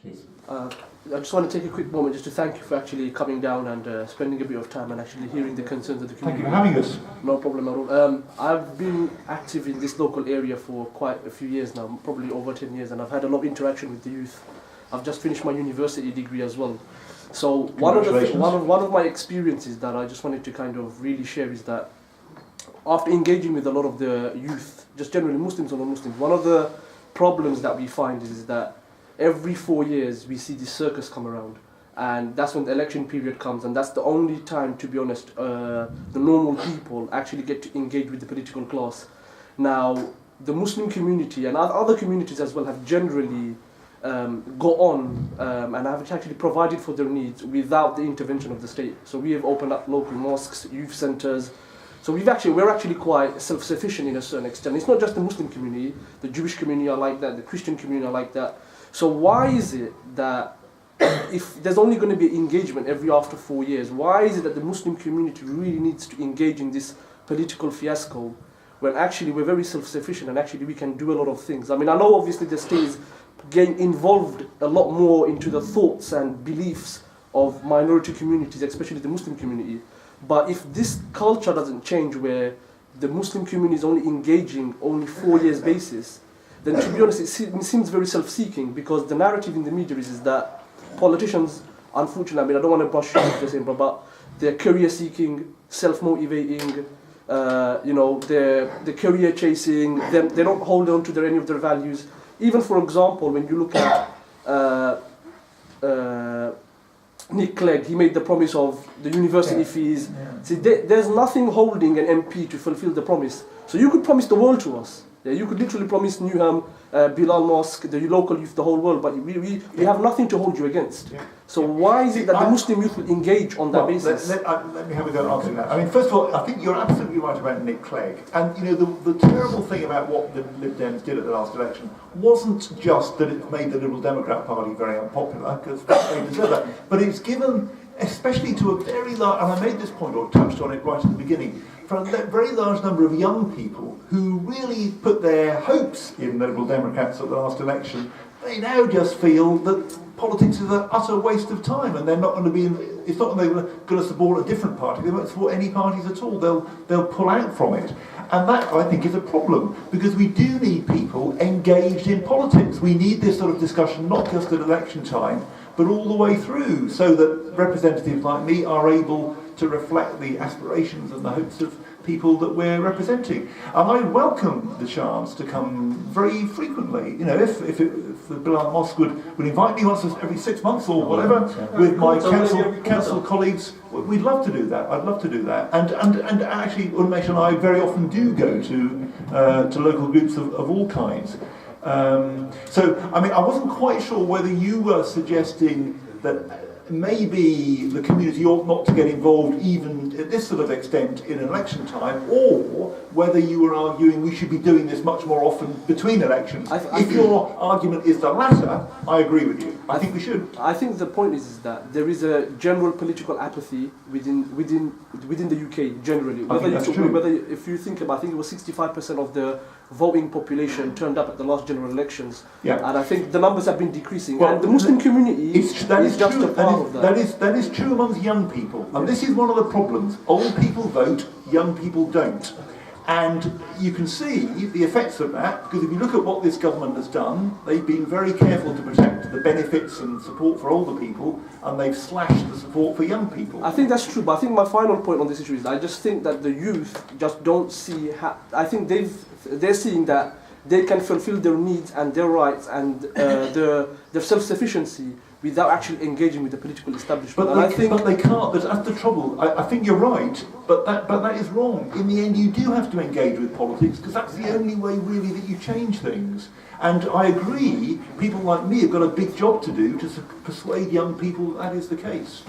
Please. I just want to take a quick moment just to thank you for actually coming down and spending a bit of time and actually hearing the concerns of the community. Thank you for having us. No problem at all. I've been active in this local area for quite a few years now, probably over 10 years, and I've had a lot of interaction with the youth. I've just finished my university degree as well. So one of my experiences that I just wanted to kind of really share is that after engaging with a lot of the youth, just generally Muslims or non-Muslims, one of the problems that we find is that every 4 years we see this circus come around, and that's when the election period comes, and that's the only time, to be honest, the normal people actually get to engage with the political class. Now, the Muslim community and other communities as well have generally got on and have actually provided for their needs without the intervention of the state. So we have opened up local mosques, youth centres. So we're actually quite self-sufficient in a certain extent. It's not just the Muslim community, the Jewish community are like that, the Christian community are like that. So why is it that if there's only going to be engagement after 4 years, why is it that the Muslim community really needs to engage in this political fiasco when actually we're very self-sufficient and actually we can do a lot of things? I mean, I know obviously the state is getting involved a lot more into the thoughts and beliefs of minority communities, especially the Muslim community. But if this culture doesn't change where the Muslim community is only engaging only 4 years basis, then to be honest, it seems very self-seeking, because the narrative in the media is that politicians, unfortunately, I mean, I don't want to brush off the same, but they're career-seeking, self-motivating, they're career-chasing, they don't hold on to any of their values. Even, for example, when you look at Nick Clegg, he made the promise of the university fees. Yeah. See, there's nothing holding an MP to fulfill the promise. So you could promise the world to us. Yeah, you could literally promise Newham, Bilal Mosque, the local youth, the whole world, but we have nothing to hold you against. Yeah. So why is it that the Muslim youth will engage on that basis? Let me have a go at answering that. I mean, first of all, I think you're absolutely right about Nick Clegg. And, you know, the terrible thing about what the Lib Dems did at the last election wasn't just that it made the Liberal Democrat Party very unpopular, because they deserve that, but it's given, especially to a very large, and I made this point or touched on it right at the beginning, for a very large number of young people who really put their hopes in the Liberal Democrats at the last election, they now just feel that politics is an utter waste of time, and they're not going to be. It's not that they're going to support a different party. They won't support any parties at all. They'll pull out from it, and that I think is a problem, because we do need people engaged in politics. We need this sort of discussion not just at election time, but all the way through, so that representatives like me are able to reflect the aspirations and the hopes of people that we're representing. And I welcome the chance to come very frequently. You know, if the Bilal Mosque would invite me once every 6 months or whatever, with my council colleagues, we'd love to do that. I'd love to do that. And actually, Unmesh and I very often do go to local groups of all kinds. So, I mean, I wasn't quite sure whether you were suggesting that maybe the community ought not to get involved even at this sort of extent in election time, or whether you were arguing we should be doing this much more often between elections. If your argument is the latter, I agree with you. I think we should. I think the point is that there is a general political apathy within the UK generally. If you think about, I think it was 65% of the voting population turned up at the last general elections, and I think the numbers have been decreasing. Well, and the Muslim community is just a part of that. That is true amongst young people, and this is one of the problems. Old people vote, young people don't. And you can see the effects of that, because if you look at what this government has done, they've been very careful to protect the benefits and support for older people, and they've slashed the support for young people. I think that's true, but I think my final point on this issue is I just think that the youth just don't see I think they're seeing that they can fulfill their needs and their rights and their self-sufficiency without actually engaging with the political establishment. But they can't. That's the trouble. I think you're right, but that is wrong. In the end, you do have to engage with politics, because that's the only way really that you change things. And I agree, people like me have got a big job to do to persuade young people that is the case.